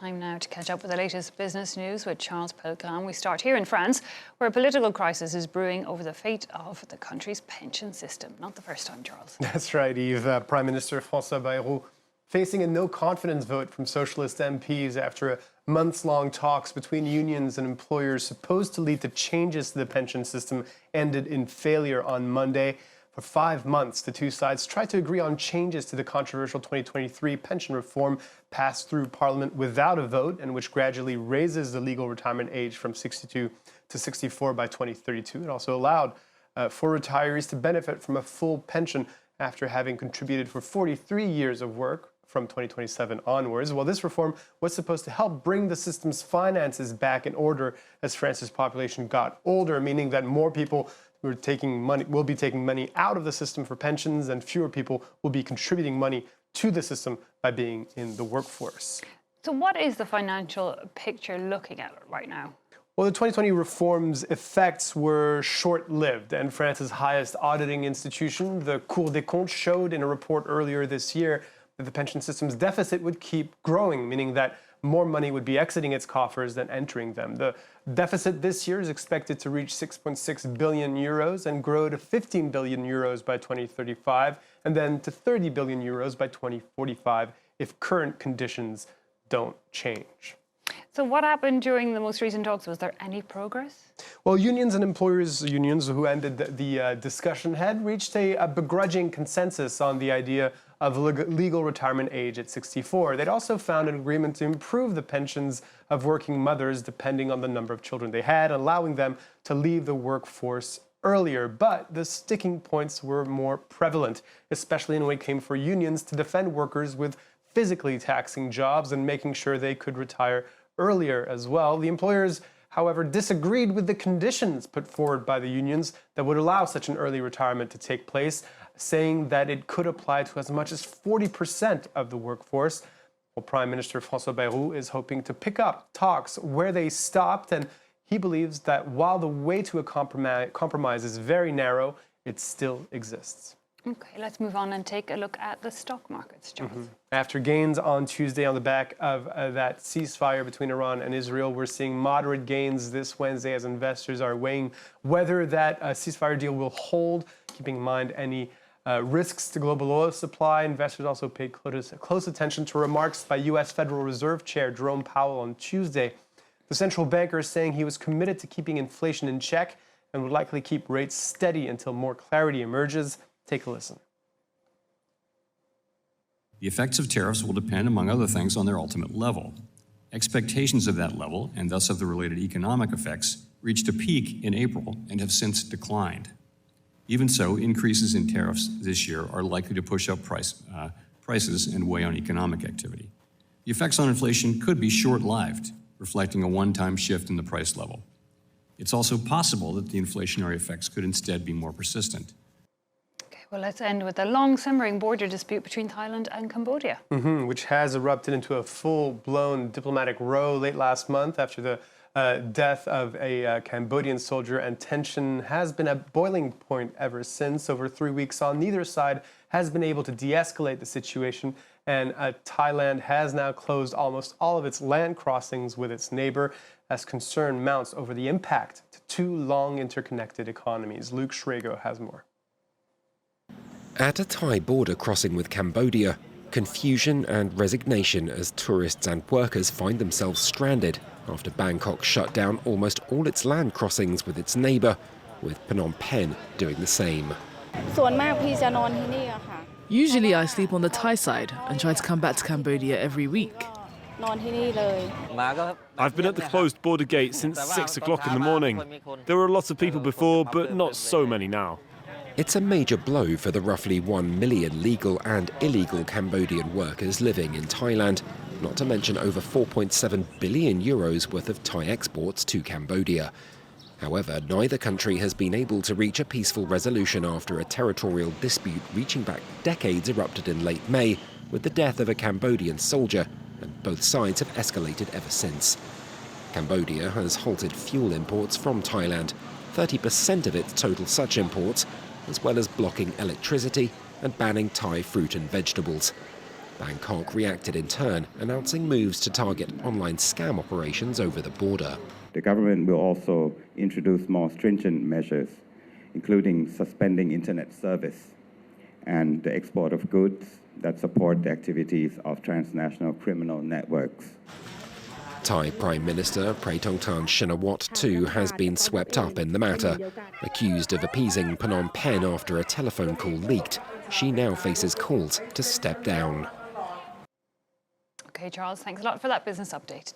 Time now to catch up with the latest business news with Charles Pellecan. We start here in France, where a political crisis is brewing over the fate of the country's pension system. Not the first time, Charles. That's right, Eve. Prime Minister François Bayrou facing a no-confidence vote from Socialist MPs after months-long talks between unions and employers supposed to lead to changes to the pension system ended in failure on Monday. For 5 months, the two sides tried to agree on changes to the controversial 2023 pension reform passed through Parliament without a vote, and which gradually raises the legal retirement age from 62 to 64 by 2032. It also allowed for retirees to benefit from a full pension after having contributed for 43 years of work from 2027 onwards. Well, this reform was supposed to help bring the system's finances back in order as France's population got older, meaning that more people will be taking money out of the system for pensions, and fewer people will be contributing money to the system by being in the workforce. So what is the financial picture looking at right now? Well, the 2020 reform's effects were short-lived, and France's highest auditing institution, the Cour des Comptes, showed in a report earlier this year that the pension system's deficit would keep growing, meaning that more money would be exiting its coffers than entering them. The deficit this year is expected to reach 6.6 billion euros and grow to 15 billion euros by 2035, and then to 30 billion euros by 2045 if current conditions don't change. So what happened during the most recent talks? Was there any progress? Well, unions and employers' unions who ended the discussion had reached a begrudging consensus on the idea of legal retirement age at 64. They'd also found an agreement to improve the pensions of working mothers depending on the number of children they had, allowing them to leave the workforce earlier. But the sticking points were more prevalent, especially when it came for unions to defend workers with physically taxing jobs and making sure they could retire earlier as well. The employers, however, disagreed with the conditions put forward by the unions that would allow such an early retirement to take place, saying that it could apply to as much as 40% of the workforce. Well, Prime Minister François Bayrou is hoping to pick up talks where they stopped, and he believes that while the way to a compromise is very narrow, it still exists. Okay, let's move on and take a look at the stock markets, Charles. After gains on Tuesday on the back of that ceasefire between Iran and Israel, we're seeing moderate gains this Wednesday as investors are weighing whether that ceasefire deal will hold, keeping in mind any risks to global oil supply. Investors also paid close attention to remarks by U.S. Federal Reserve Chair Jerome Powell on Tuesday. The central banker is saying he was committed to keeping inflation in check and would likely keep rates steady until more clarity emerges. Take a listen. The effects of tariffs will depend, among other things, on their ultimate level. Expectations of that level, and thus of the related economic effects, reached a peak in April and have since declined. Even so, increases in tariffs this year are likely to push up prices and weigh on economic activity. The effects on inflation could be short-lived, reflecting a one-time shift in the price level. It's also possible that the inflationary effects could instead be more persistent. Well, let's end with a long-simmering border dispute between Thailand and Cambodia. Which has erupted into a full-blown diplomatic row late last month after the death of a Cambodian soldier, and tension has been at boiling point ever since. Over 3 weeks on, neither side has been able to de-escalate the situation, and Thailand has now closed almost all of its land crossings with its neighbor as concern mounts over the impact to two long interconnected economies. Luke Shrago has more. At a Thai border crossing with Cambodia, confusion and resignation as tourists and workers find themselves stranded after Bangkok shut down almost all its land crossings with its neighbour, with Phnom Penh doing the same. Usually I sleep on the Thai side and try to come back to Cambodia every week. I've been at the closed border gate since 6 o'clock in the morning. There were lots of people before, but not so many now. It's a major blow for the roughly 1 million legal and illegal Cambodian workers living in Thailand, not to mention over 4.7 billion euros worth of Thai exports to Cambodia. However, neither country has been able to reach a peaceful resolution after a territorial dispute reaching back decades erupted in late May with the death of a Cambodian soldier, and both sides have escalated ever since. Cambodia has halted fuel imports from Thailand, 30% of its total such imports, as well as blocking electricity and banning Thai fruit and vegetables. Bangkok reacted in turn, announcing moves to target online scam operations over the border. The government will also introduce more stringent measures, including suspending internet service and the export of goods that support the activities of transnational criminal networks. Thai Prime Minister Paetongtarn Shinawatra too has been swept up in the matter. Accused of appeasing Phnom Penh after a telephone call leaked, she now faces calls to step down. OK, Charles, thanks a lot for that business update.